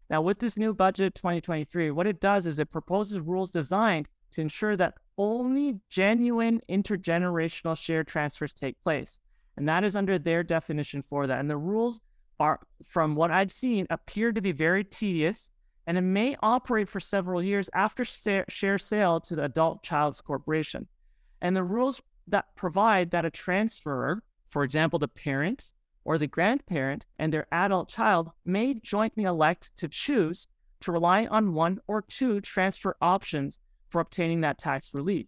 Now, with this new budget 2023, what it does is it proposes rules designed to ensure that only genuine intergenerational share transfers take place. And that is under their definition for that. And the rules are, from what I've seen, appear to be very tedious, and it may operate for several years after share sale to the adult child's corporation. And the rules that provide that a transferor, for example, the parent or the grandparent and their adult child, may jointly elect to choose to rely on one or two transfer options for obtaining that tax relief.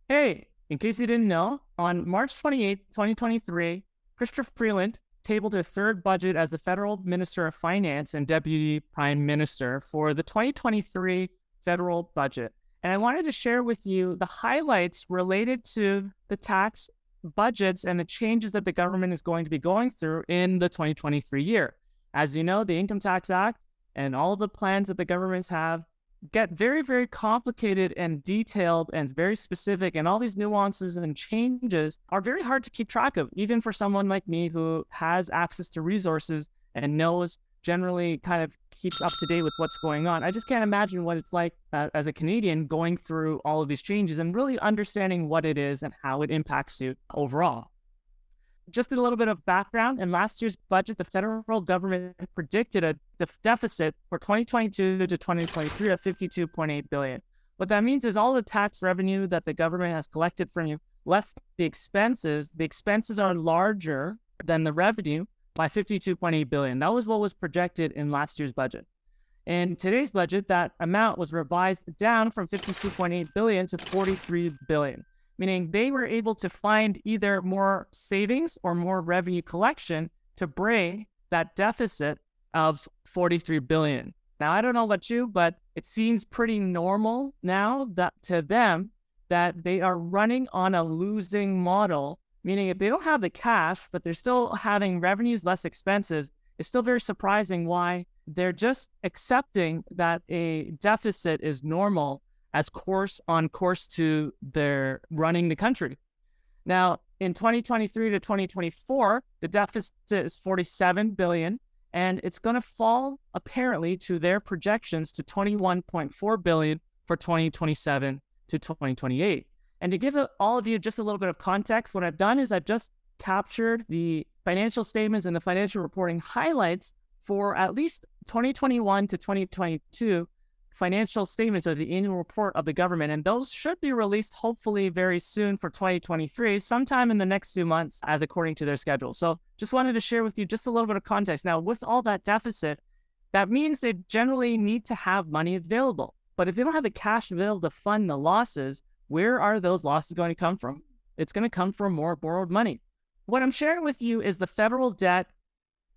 Hey, in case you didn't know, on March 28, 2023, Christopher Freeland tabled a third budget as the Federal Minister of Finance and Deputy Prime Minister for the 2023 federal budget. And I wanted to share with you the highlights related to the tax budgets and the changes that the government is going to be going through in the 2023 year. As you know, the Income Tax Act and all of the plans that the governments have get very, very complicated and detailed and very specific, and all these nuances and changes are very hard to keep track of, even for someone like me who has access to resources and knows generally kind of keeps up to date with what's going on. I just can't imagine what it's like as a Canadian going through all of these changes and really understanding what it is and how it impacts you overall. Just a little bit of background. In last year's budget, the federal government predicted a deficit for 2022 to 2023 of $52.8 billion. What that means is all the tax revenue that the government has collected from you, less the expenses are larger than the revenue by $52.8 billion. That was what was projected in last year's budget. In today's budget, that amount was revised down from $52.8 billion to $43 billion. Meaning they were able to find either more savings or more revenue collection to bring that deficit of $43 billion. Now, I don't know about you, but it seems pretty normal now that to them that they are running on a losing model, meaning if they don't have the cash, but they're still having revenues less expenses, it's still very surprising why they're just accepting that a deficit is normal as on course to their running the country. Now, in 2023 to 2024, the deficit is $47 billion, and it's going to fall apparently to their projections to $21.4 billion for 2027 to 2028. And to give all of you just a little bit of context, what I've done is I've just captured the financial statements and the financial reporting highlights for at least 2021 to 2022 financial statements of the annual report of the government. And those should be released hopefully very soon for 2023, sometime in the next 2 months, as according to their schedule. So just wanted to share with you just a little bit of context. Now, with all that deficit, that means they generally need to have money available. But if they don't have the cash available to fund the losses, where are those losses going to come from? It's going to come from more borrowed money. What I'm sharing with you is the federal debt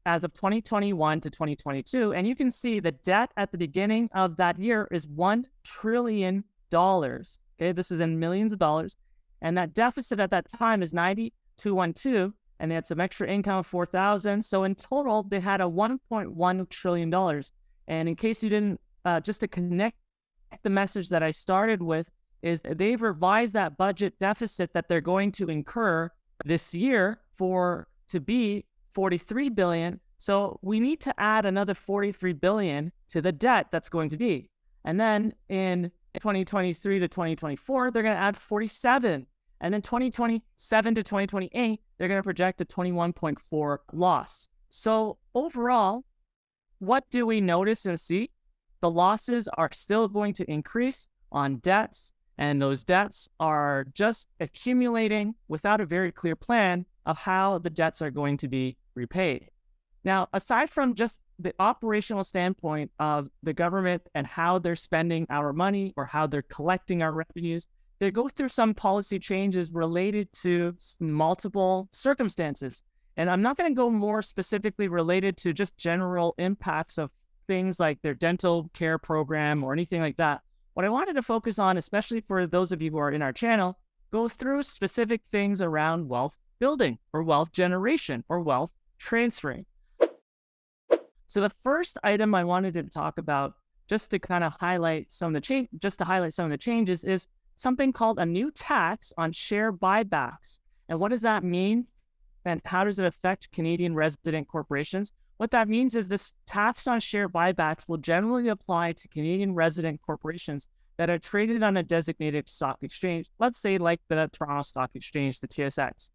as of 2021 to 2022. And you can see the debt at the beginning of that year is $1 trillion. Okay, this is in millions of dollars. And that deficit at that time is 90,212, and they had some extra income of 4,000. So in total, they had a $1.1 trillion. And in case you didn't, just to connect the message that I started with, is they've revised that budget deficit that they're going to incur this year to be $43 billion. So we need to add another $43 billion to the debt that's going to be. And then in 2023 to 2024, they're going to add 47. And then 2027 to 2028, they're going to project a 21.4 loss. So overall, what do we notice and see? The losses are still going to increase on debts, and those debts are just accumulating without a very clear plan of how the debts are going to be repaid. Now, aside from just the operational standpoint of the government and how they're spending our money or how they're collecting our revenues, they go through some policy changes related to multiple circumstances. And I'm not going to go more specifically related to just general impacts of things like their dental care program or anything like that. What I wanted to focus on, especially for those of you who are in our channel, go through specific things around wealth building or wealth generation or wealth transferring. So the first item I wanted to talk about, just to kind of highlight some of the changes, is something called a new tax on share buybacks. And what does that mean? And how does it affect Canadian resident corporations? What that means is this tax on share buybacks will generally apply to Canadian resident corporations that are traded on a designated stock exchange, let's say like the Toronto Stock Exchange, the TSX.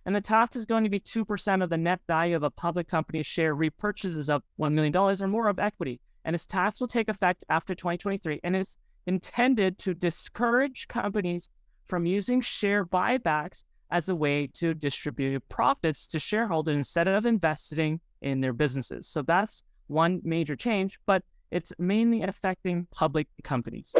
And the tax is going to be 2% of the net value of a public company's share repurchases of $1 million or more of equity. And its tax will take effect after 2023 and is intended to discourage companies from using share buybacks as a way to distribute profits to shareholders instead of investing in their businesses. So that's one major change, but it's mainly affecting public companies.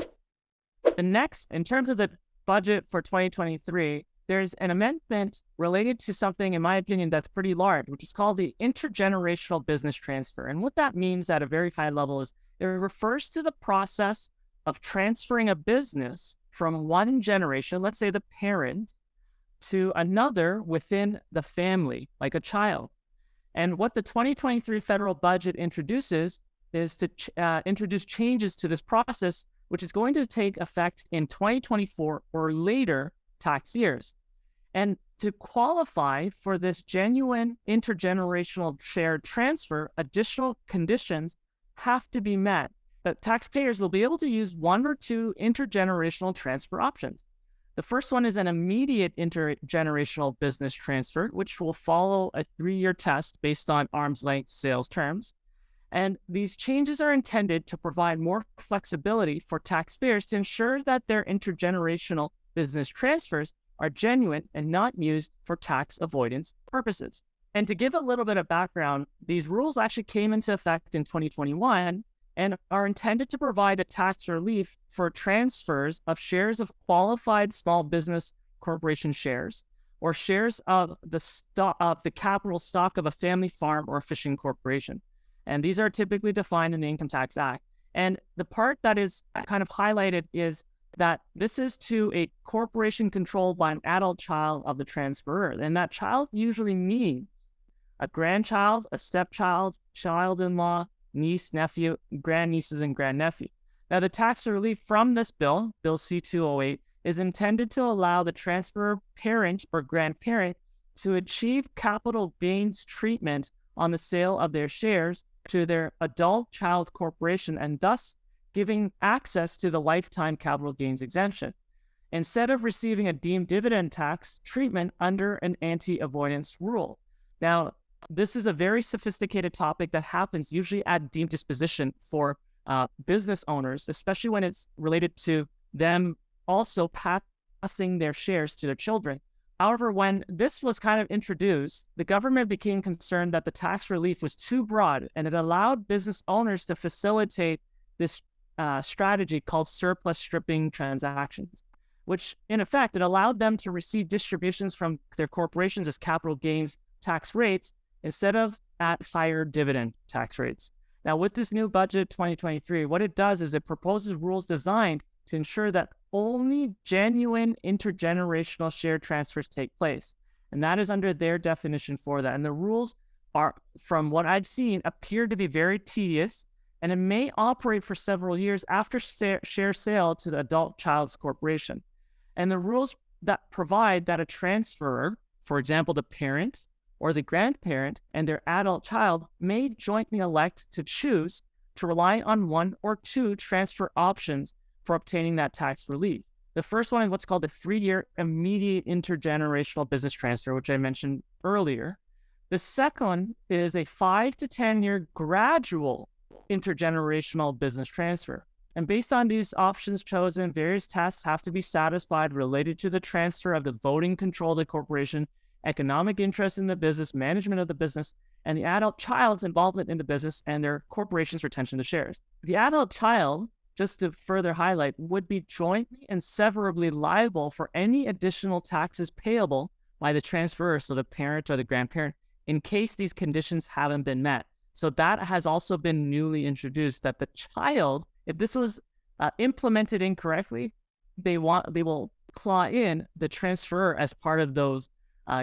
The next, in terms of the budget for 2023, there's an amendment related to something, in my opinion, that's pretty large, which is called the intergenerational business transfer. And what that means at a very high level is it refers to the process of transferring a business from one generation, let's say the parent, to another within the family, like a child. And what the 2023 federal budget introduces is to introduce changes to this process, which is going to take effect in 2024 or later tax years. And to qualify for this genuine intergenerational share transfer, additional conditions have to be met. But taxpayers will be able to use one or two intergenerational transfer options. The first one is an immediate intergenerational business transfer, which will follow a 3-year test based on arm's length sales terms. And these changes are intended to provide more flexibility for taxpayers to ensure that their intergenerational business transfers are genuine and not used for tax avoidance purposes. And to give a little bit of background, these rules actually came into effect in 2021 and are intended to provide a tax relief for transfers of shares of qualified small business corporation shares or shares of the capital stock of a family farm or a fishing corporation. And these are typically defined in the Income Tax Act. And the part that is kind of highlighted is that this is to a corporation controlled by an adult child of the transferor. And that child usually means a grandchild, a stepchild, child-in-law, niece, nephew, grandnieces, and grandnephew. Now, the tax relief from this bill, Bill C-208, is intended to allow the transferor parent or grandparent to achieve capital gains treatment on the sale of their shares to their adult child corporation and thus giving access to the lifetime capital gains exemption, instead of receiving a deemed dividend tax treatment under an anti-avoidance rule. Now, this is a very sophisticated topic that happens usually at deemed disposition for business owners, especially when it's related to them also passing their shares to their children. However, when this was kind of introduced, the government became concerned that the tax relief was too broad and it allowed business owners to facilitate this strategy called surplus stripping transactions, which in effect, it allowed them to receive distributions from their corporations as capital gains tax rates instead of at higher dividend tax rates. Now, with this new budget 2023, what it does is it proposes rules designed to ensure that only genuine intergenerational share transfers take place. And that is under their definition for that. And the rules are, from what I've seen, appear to be very tedious, and it may operate for several years after share sale to the adult child's corporation. And the rules that provide that a transferor, for example, the parent or the grandparent and their adult child, may jointly elect to choose to rely on one or two transfer options for obtaining that tax relief. The first one is what's called a 3-year immediate intergenerational business transfer, which I mentioned earlier. The second is a 5 to 10-year gradual intergenerational business transfer. And based on these options chosen, various tests have to be satisfied related to the transfer of the voting control of the corporation, economic interest in the business, management of the business, and the adult child's involvement in the business and their corporation's retention of the shares. The adult child, just to further highlight, would be jointly and severably liable for any additional taxes payable by the transferor, so the parent or the grandparent, in case these conditions haven't been met. So that has also been newly introduced, that the child, if this was implemented incorrectly, they will claw in the transferor as part of those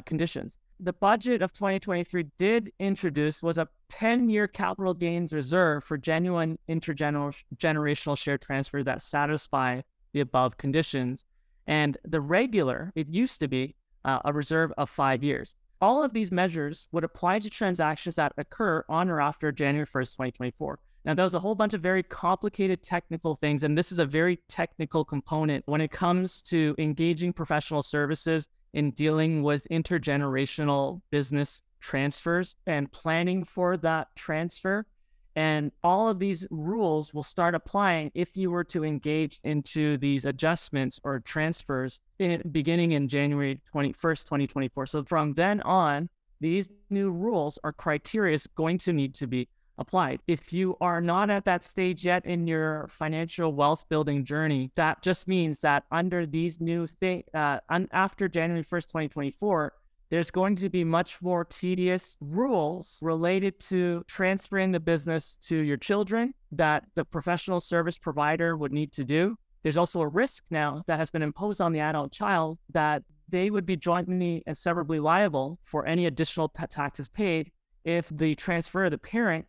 conditions. The budget of 2023 did introduce was a 10-year capital gains reserve for genuine intergenerational share transfer that satisfy the above conditions. And the regular, it used to be a reserve of 5 years. All of these measures would apply to transactions that occur on or after January 1st, 2024. Now, there was a whole bunch of very complicated technical things, and this is a very technical component when it comes to engaging professional services in dealing with intergenerational business transfers and planning for that transfer. And all of these rules will start applying if you were to engage into these adjustments or transfers beginning in January 21st, 2024. So from then on, these new rules or criteria is going to need to be applied. If you are not at that stage yet in your financial wealth building journey, that just means that under these new things, after January 1st, 2024, there's going to be much more tedious rules related to transferring the business to your children that the professional service provider would need to do. There's also a risk now that has been imposed on the adult child that they would be jointly and severably liable for any additional taxes paid if the transfer of the parent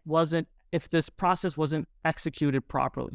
if this process wasn't executed properly.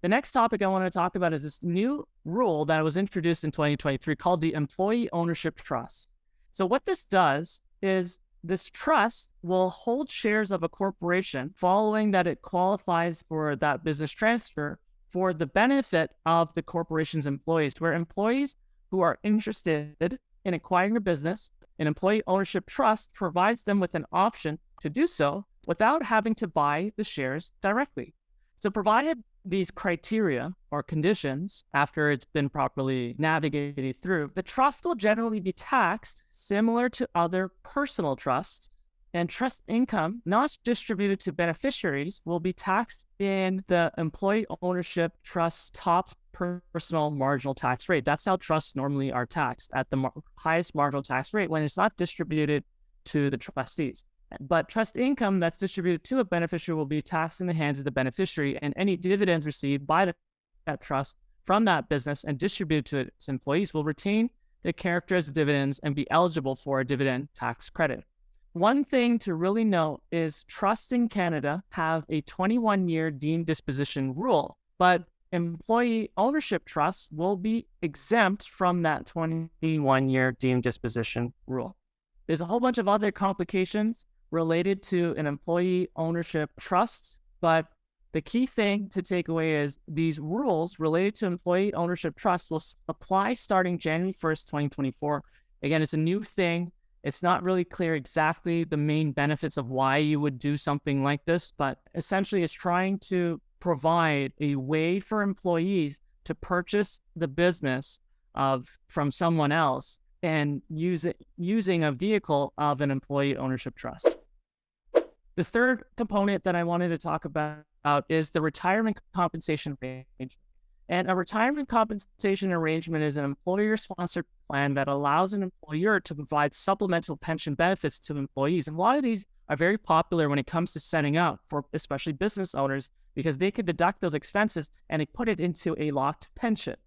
The next topic I want to talk about is this new rule that was introduced in 2023 called the Employee Ownership Trust. So what this does is this trust will hold shares of a corporation following that it qualifies for that business transfer for the benefit of the corporation's employees, where employees who are interested in acquiring a business, an employee ownership trust provides them with an option to do so without having to buy the shares directly. So provided these criteria or conditions, after it's been properly navigated through, the trust will generally be taxed similar to other personal trusts, and trust income not distributed to beneficiaries will be taxed in the employee ownership trust's top personal marginal tax rate. That's how trusts normally are taxed, at the highest marginal tax rate when it's not distributed to the trustees. But trust income that's distributed to a beneficiary will be taxed in the hands of the beneficiary, and any dividends received by that trust from that business and distributed to its employees will retain their character as dividends and be eligible for a dividend tax credit. One thing to really note is trusts in Canada have a 21-year deemed disposition rule, but employee ownership trusts will be exempt from that 21-year deemed disposition rule. There's a whole bunch of other complications related to an employee ownership trust, but the key thing to take away is these rules related to employee ownership trust will apply starting January 1st, 2024. Again, it's a new thing. It's not really clear exactly the main benefits of why you would do something like this, but essentially it's trying to provide a way for employees to purchase the business from someone else and using a vehicle of an employee ownership trust. The third component that I wanted to talk about is the retirement compensation arrangement. And a retirement compensation arrangement is an employer-sponsored plan that allows an employer to provide supplemental pension benefits to employees. And a lot of these are very popular when it comes to setting up for especially business owners, because they could deduct those expenses and they put it into a locked pension.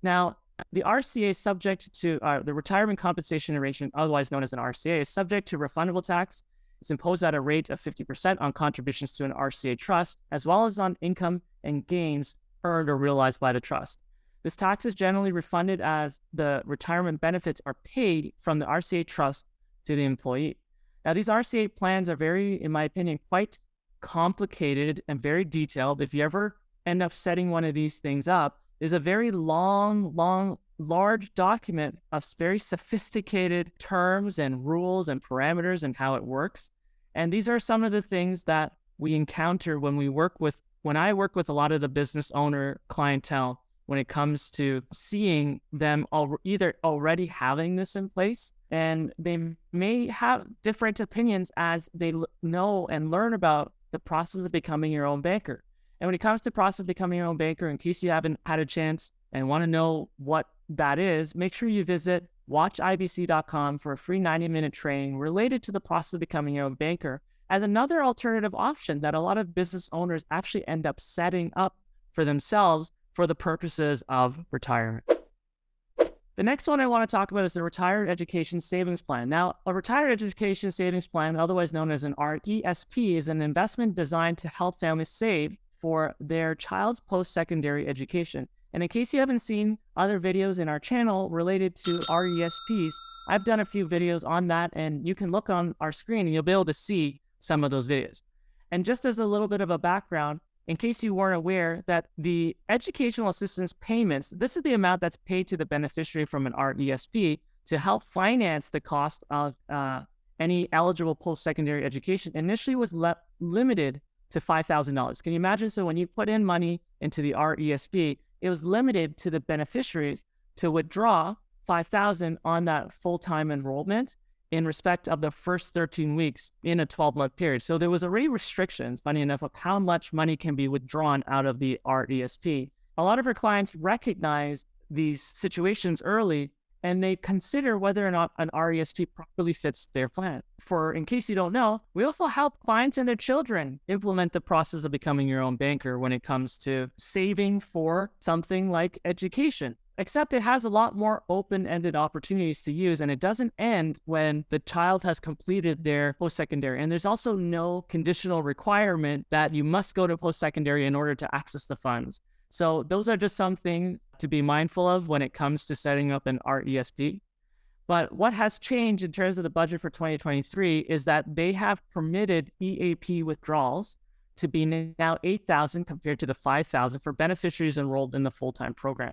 Now, the RCA is subject to the retirement compensation arrangement, otherwise known as an RCA, is subject to refundable tax. It's imposed at a rate of 50% on contributions to an RCA trust, as well as on income and gains earned or realized by the trust. This tax is generally refunded as the retirement benefits are paid from the RCA trust to the employee. Now, these RCA plans are very, in my opinion, quite complicated and very detailed. If you ever end up setting one of these things up, there's a very large document of very sophisticated terms and rules and parameters and how it works. And these are some of the things that we encounter when I work with a lot of the business owner clientele when it comes to seeing them either already having this in place, and they may have different opinions as they know and learn about the process of becoming your own banker. And when it comes to process of becoming your own banker, in case you haven't had a chance and want to know what that is, make sure you visit watchibc.com for a free 90-minute training related to the process of becoming your own banker, as another alternative option that a lot of business owners actually end up setting up for themselves for the purposes of retirement. The next one I want to talk about is the Retired Education Savings Plan. Now, a Retired Education Savings Plan, otherwise known as an RESP, is an investment designed to help families save for their child's post-secondary education. And in case you haven't seen other videos in our channel related to RESPs, I've done a few videos on that, and you can look on our screen and you'll be able to see some of those videos. And just as a little bit of a background, in case you weren't aware, that the educational assistance payments, this is the amount that's paid to the beneficiary from an RESP to help finance the cost of any eligible post-secondary education, initially was limited to $5,000. Can you imagine? So when you put in money into the RESP, it was limited to the beneficiaries to withdraw $5,000 on that full-time enrollment in respect of the first 13 weeks in a 12-month period. So there was already restrictions, funny enough, of how much money can be withdrawn out of the RESP. A lot of our clients recognize these situations early, and they consider whether or not an RESP properly fits their plan. In case you don't know, we also help clients and their children implement the process of becoming your own banker when it comes to saving for something like education. Except it has a lot more open-ended opportunities to use, and it doesn't end when the child has completed their post-secondary. And there's also no conditional requirement that you must go to post-secondary in order to access the funds. So those are just some things to be mindful of when it comes to setting up an RESP. But what has changed in terms of the budget for 2023 is that they have permitted EAP withdrawals to be now $8,000 compared to the $5,000 for beneficiaries enrolled in the full-time program.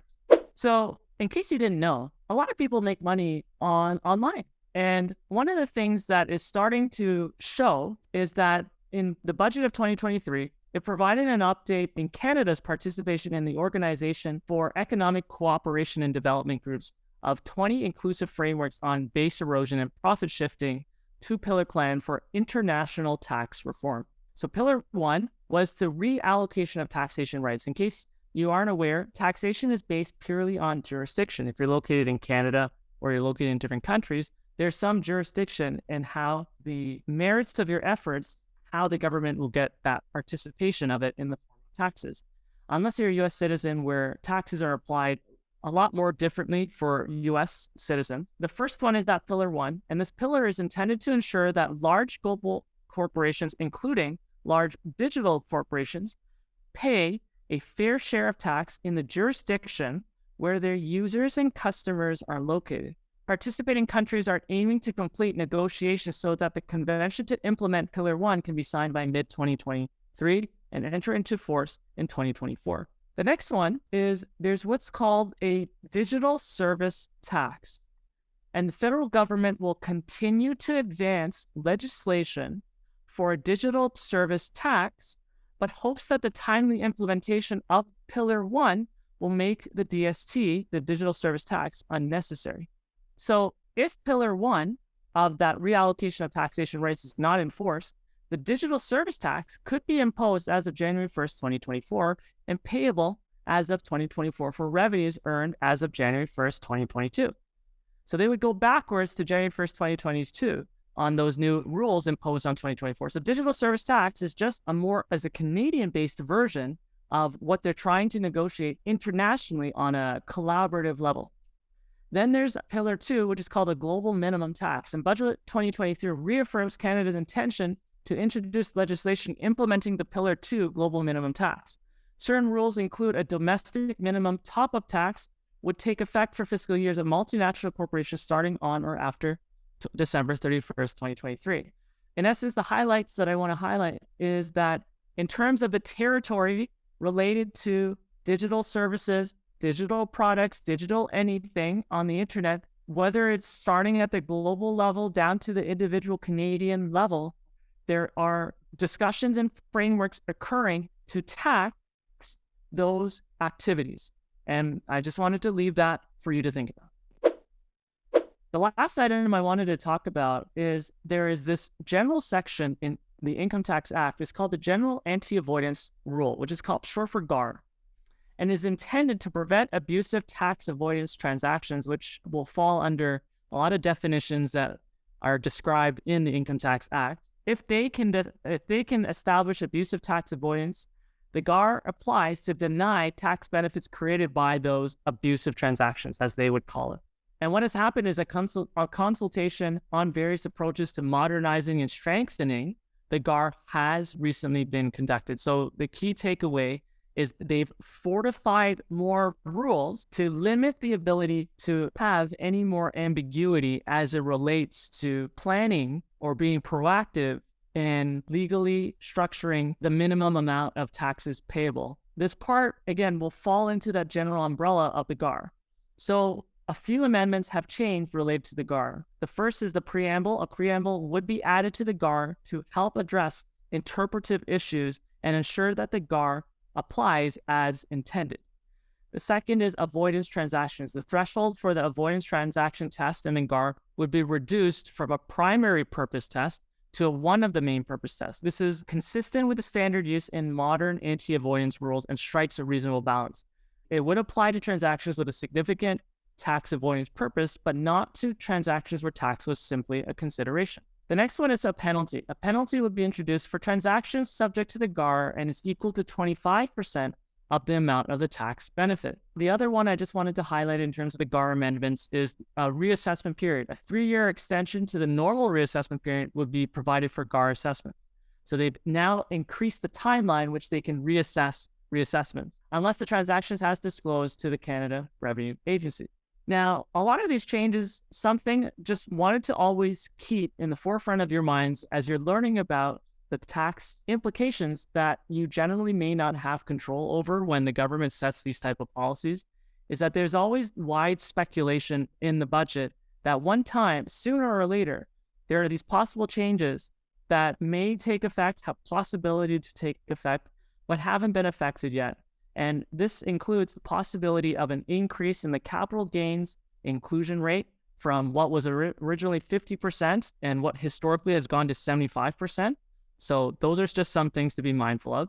So in case you didn't know, a lot of people make money online. And one of the things that is starting to show is that in the budget of 2023, it provided an update in Canada's participation in the Organization for Economic Cooperation and Development Groups of 20 inclusive frameworks on base erosion and profit shifting two-pillar plan for international tax reform. So pillar 1 was the reallocation of taxation rights. In case you aren't aware, taxation is based purely on jurisdiction. If you're located in Canada or you're located in different countries, there's some jurisdiction in how the merits of your efforts, how the government will get that participation of it in the form of taxes. Unless you're a U.S. citizen where taxes are applied a lot more differently for U.S. citizens. The first one is that pillar 1, and this pillar is intended to ensure that large global corporations, including large digital corporations, pay a fair share of tax in the jurisdiction where their users and customers are located. Participating countries are aiming to complete negotiations so that the convention to implement Pillar 1 can be signed by mid-2023 and enter into force in 2024. The next one is there's what's called a digital service tax. And the federal government will continue to advance legislation for a digital service tax, but hopes that the timely implementation of Pillar 1 will make the DST, the digital service tax, unnecessary. So if Pillar 1 of that reallocation of taxation rights is not enforced, the digital service tax could be imposed as of January 1st, 2024, and payable as of 2024 for revenues earned as of January 1st, 2022. So they would go backwards to January 1st, 2022 on those new rules imposed on 2024. So digital service tax is just a Canadian-based version of what they're trying to negotiate internationally on a collaborative level. Then there's Pillar 2, which is called a global minimum tax. And Budget 2023 reaffirms Canada's intention to introduce legislation implementing the Pillar 2 global minimum tax. Certain rules include a domestic minimum top-up tax would take effect for fiscal years of multinational corporations starting on or after December 31st, 2023. In essence, the highlights that I want to highlight is that in terms of the territory related to digital services, digital products, digital anything on the internet, whether it's starting at the global level down to the individual Canadian level, there are discussions and frameworks occurring to tax those activities. And I just wanted to leave that for you to think about. The last item I wanted to talk about is there is this general section in the Income Tax Act. It's called the General Anti-Avoidance Rule, which is called short for GAAR, and is intended to prevent abusive tax avoidance transactions, which will fall under a lot of definitions that are described in the Income Tax Act. If they can establish abusive tax avoidance, the GAAR applies to deny tax benefits created by those abusive transactions, as they would call it. And what has happened is a consultation on various approaches to modernizing and strengthening the GAAR has recently been conducted. So the key takeaway is they've fortified more rules to limit the ability to have any more ambiguity as it relates to planning or being proactive and legally structuring the minimum amount of taxes payable. This part, again, will fall into that general umbrella of the GAAR. So a few amendments have changed related to the GAAR. The first is the preamble. A preamble would be added to the GAAR to help address interpretive issues and ensure that the GAAR applies as intended. The second is avoidance transactions. The threshold for the avoidance transaction test in the GAAR would be reduced from a primary purpose test to one of the main purpose tests. This is consistent with the standard use in modern anti-avoidance rules and strikes a reasonable balance. It would apply to transactions with a significant tax avoidance purpose, but not to transactions where tax was simply a consideration. The next one is a penalty. A penalty would be introduced for transactions subject to the GAAR and is equal to 25% of the amount of the tax benefit. The other one I just wanted to highlight in terms of the GAAR amendments is a reassessment period. A 3-year extension to the normal reassessment period would be provided for GAAR assessments. So they've now increased the timeline which they can reassess reassessments, unless the transactions has disclosed to the Canada Revenue Agency. Now, a lot of these changes, something just wanted to always keep in the forefront of your minds as you're learning about the tax implications that you generally may not have control over when the government sets these type of policies, is that there's always wide speculation in the budget that one time, sooner or later, there are these possible changes that may take effect, have possibility to take effect, but haven't been affected yet. And this includes the possibility of an increase in the capital gains inclusion rate from what was originally 50% and what historically has gone to 75%. So those are just some things to be mindful of.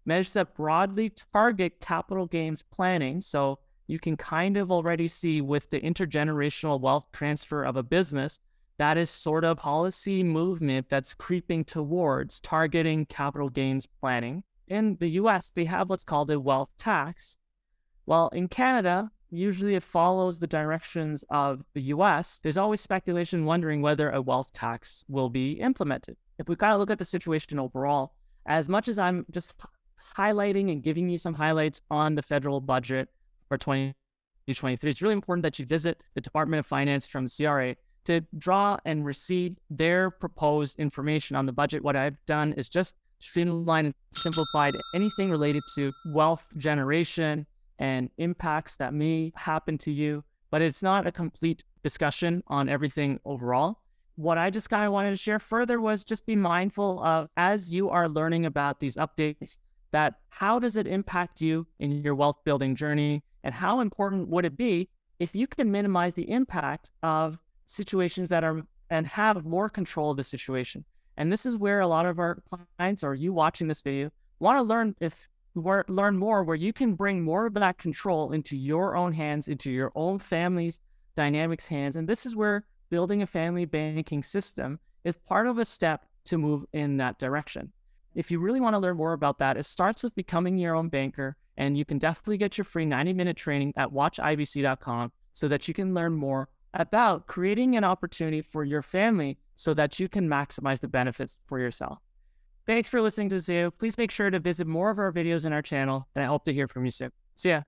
Measures that broadly target capital gains planning. So you can kind of already see with the intergenerational wealth transfer of a business, that is sort of policy movement that's creeping towards targeting capital gains planning. In the US, they have what's called a wealth tax. While in Canada, usually it follows the directions of the US, there's always speculation wondering whether a wealth tax will be implemented. If we kind of look at the situation overall, as much as I'm just highlighting and giving you some highlights on the federal budget for 2023, it's really important that you visit the Department of Finance from the CRA to draw and receive their proposed information on the budget. What I've done is just streamlined and simplified anything related to wealth generation and impacts that may happen to you, but it's not a complete discussion on everything overall. What I just kind of wanted to share further was just be mindful of, as you are learning about these updates, that how does it impact you in your wealth building journey, and how important would it be if you can minimize the impact of situations that are and have more control of the situation. And this is where a lot of our clients, or you watching this video, want to learn more, where you can bring more of that control into your own hands, into your own family's dynamics hands. And this is where building a family banking system is part of a step to move in that direction. If you really want to learn more about that, it starts with becoming your own banker, and you can definitely get your free 90-minute training at watchibc.com so that you can learn more about creating an opportunity for your family so that you can maximize the benefits for yourself. Thanks for listening to this video. Please make sure to visit more of our videos in our channel, and I hope to hear from you soon. See ya.